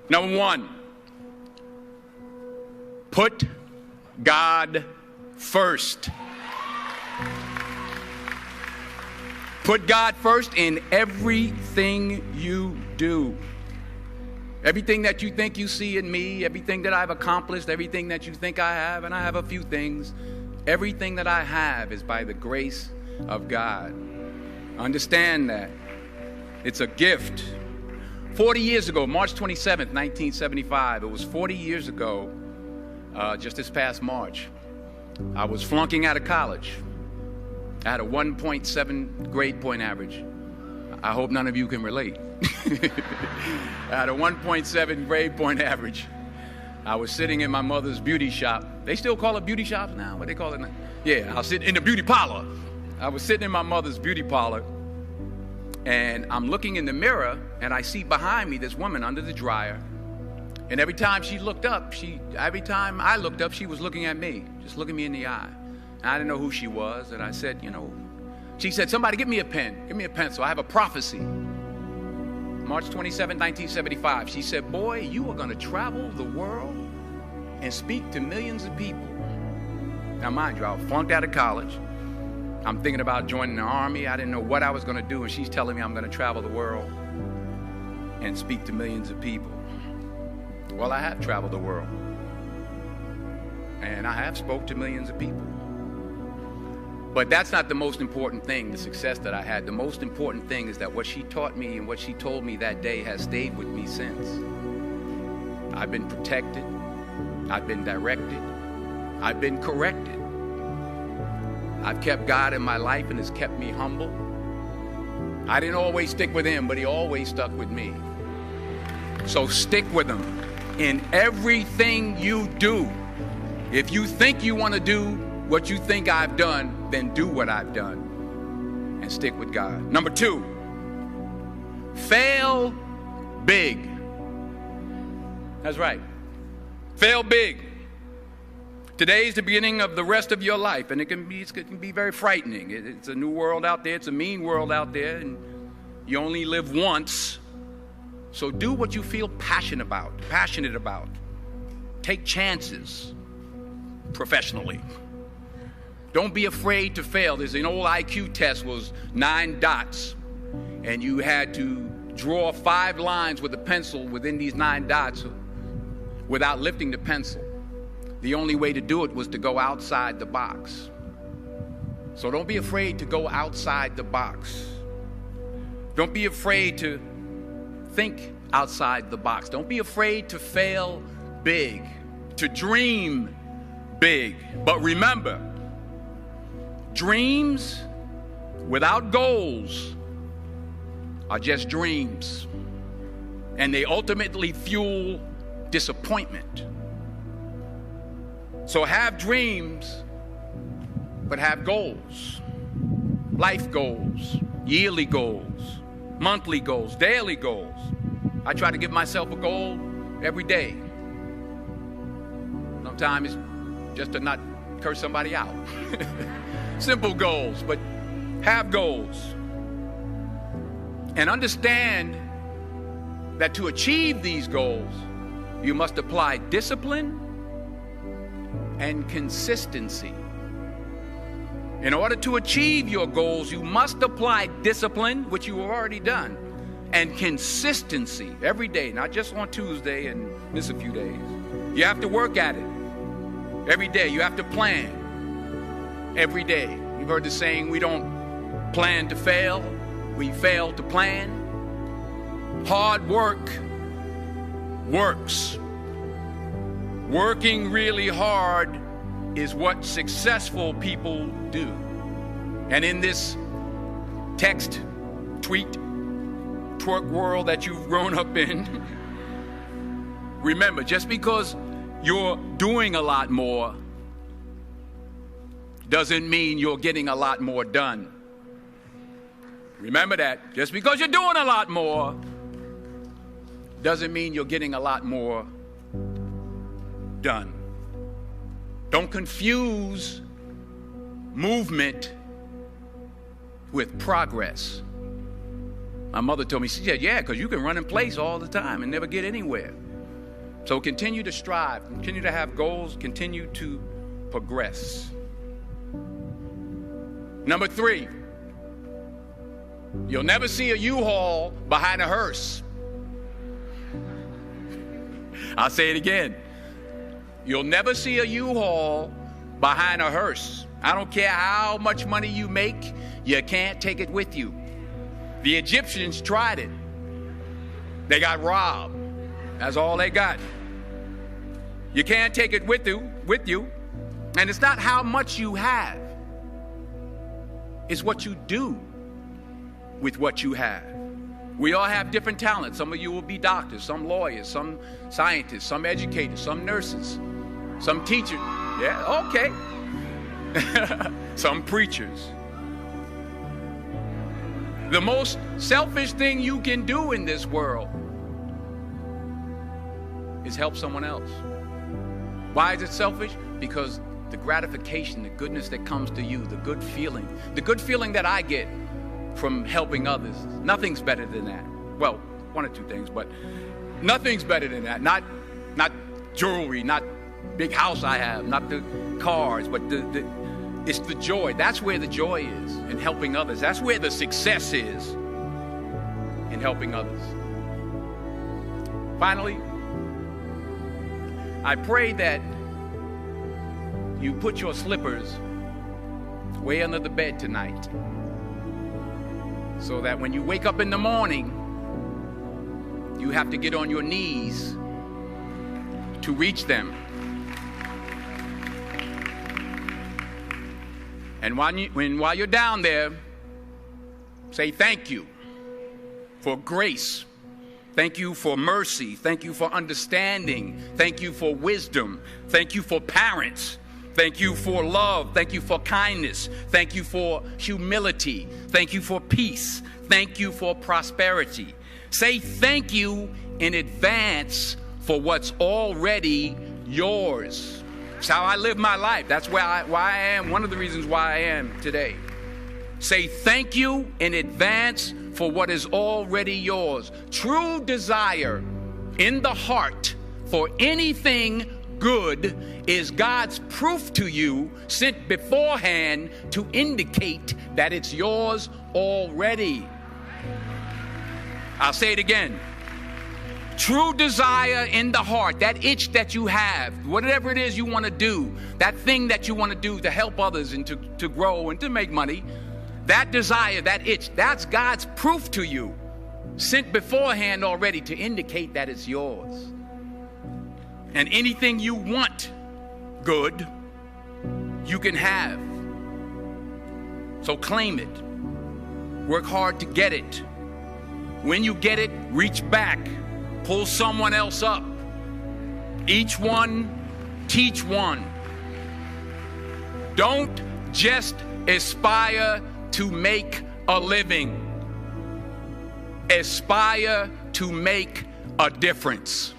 Number one, put God first. Put God first in everything you do. Everything that you think you see in me, everything that I've accomplished, everything that you think I have, and I have a few things, everything that I have is by the grace of God. Understand that. It's a gift. 40 years ago, March 27th, 1975, it was 40 years ago, just this past March, I was flunking out of college. I had a 1.7 grade point average. I hope none of you can relate. I had a 1.7 grade point average. I was sitting in my mother's beauty shop. They still call it beauty shops now? What they call it now? Yeah, I was sitting in the beauty parlor. I was sitting in my mother's beauty parlor, and I'm looking in the mirror, and I see behind me this woman under the dryer. And every time she looked up, every time I looked up, she was looking at me, just looking me in the eye. And I didn't know who she was, and I said, she said, somebody give me a pen, give me a pencil. I have a prophecy. March 27, 1975. She said, boy, you are going to travel the world and speak to millions of people. Now, mind you, I was flunked out of college. I'm thinking about joining the army. I didn't know what I was going to do, and she's telling me I'm going to travel the world and speak to millions of people. Well, I have traveled the world, and I have spoke to millions of people. But that's not the most important thing, the success that I had. The most important thing is that what she taught me and what she told me that day has stayed with me since. I've been protected. I've been directed. I've been corrected. I've kept God in my life and has kept me humble. I didn't always stick with him, but he always stuck with me. So stick with him in everything you do. If you think you want to do what you think I've done, then do what I've done and stick with God. Number two, fail big. That's right. Fail big. Today's the beginning of the rest of your life, and it can be very frightening. It's a new world out there. It's a mean world out there, and you only live once. So do what you feel passionate about. Take chances professionally. Don't be afraid to fail. There's an old IQ test, was 9 dots, and you had to draw 5 lines with a pencil within these 9 dots without lifting the pencil. The only way to do it was to go outside the box. So don't be afraid to go outside the box. Don't be afraid to think outside the box. Don't be afraid to fail big, to dream big. But remember, dreams without goals are just dreams, and they ultimately fuel disappointment. So have dreams, but have goals. Life goals, yearly goals, monthly goals, daily goals. I try to give myself a goal every day. Sometimes it's just to not curse somebody out. Simple goals, but have goals. And understand that to achieve these goals, you must apply discipline and consistency. In order to achieve your goals, you must apply discipline, which you have already done, and consistency every day, not just on Tuesday and miss a few days. You have to work at it every day. You have to plan every day. You've heard the saying, we don't plan to fail, we fail to plan. Hard work works. Working really hard is what successful people do. And in this text, tweet, twerk world that you've grown up in, remember, just because you're doing a lot more doesn't mean you're getting a lot more done. Remember that. Just because you're doing a lot more doesn't mean you're getting a lot more done. Don't confuse movement with progress. My mother told me, she said, yeah, because you can run in place all the time and never get anywhere. So continue to strive, continue to have goals, continue to progress. Number 3, you'll never see a U-Haul behind a hearse. I'll say it again. You'll never see a U-Haul behind a hearse. I don't care how much money you make, you can't take it with you. The Egyptians tried it. They got robbed. That's all they got. You can't take it with you. And it's not how much you have. It's what you do with what you have. We all have different talents. Some of you will be doctors, some lawyers, some scientists, some educators, some nurses, some teachers. Yeah, okay. Some preachers. The most selfish thing you can do in this world is help someone else. Why is it selfish? Because the gratification, the goodness that comes to you, the good feeling that I get from helping others, nothing's better than that. Well, one or two things, but nothing's better than that. Not jewelry, not big house I have, not the cars, but it's the joy. That's where the joy is, in helping others. That's where the success is, in helping others. Finally, I pray that you put your slippers way under the bed tonight, so that when you wake up in the morning, you have to get on your knees to reach them. And while you're down there, say thank you for grace. Thank you for mercy. Thank you for understanding. Thank you for wisdom. Thank you for parents. Thank you for love. Thank you for kindness. Thank you for humility. Thank you for peace. Thank you for prosperity. Say thank you in advance for what's already yours. It's how I live my life. That's why I am, one of the reasons why I am today. Say thank you in advance for what is already yours. True desire in the heart for anything good is God's proof to you, sent beforehand to indicate that it's yours already. I'll say it again. True desire in the heart, that itch that you have, whatever it is you want to do, that thing that you want to do to help others and to grow and to make money, that desire, that itch, that's God's proof to you, sent beforehand already to indicate that it's yours. And anything you want good, you can have. So claim it. Work hard to get it. When you get it, reach back. Pull someone else up. Each one, teach one. Don't just aspire to make a living. Aspire to make a difference.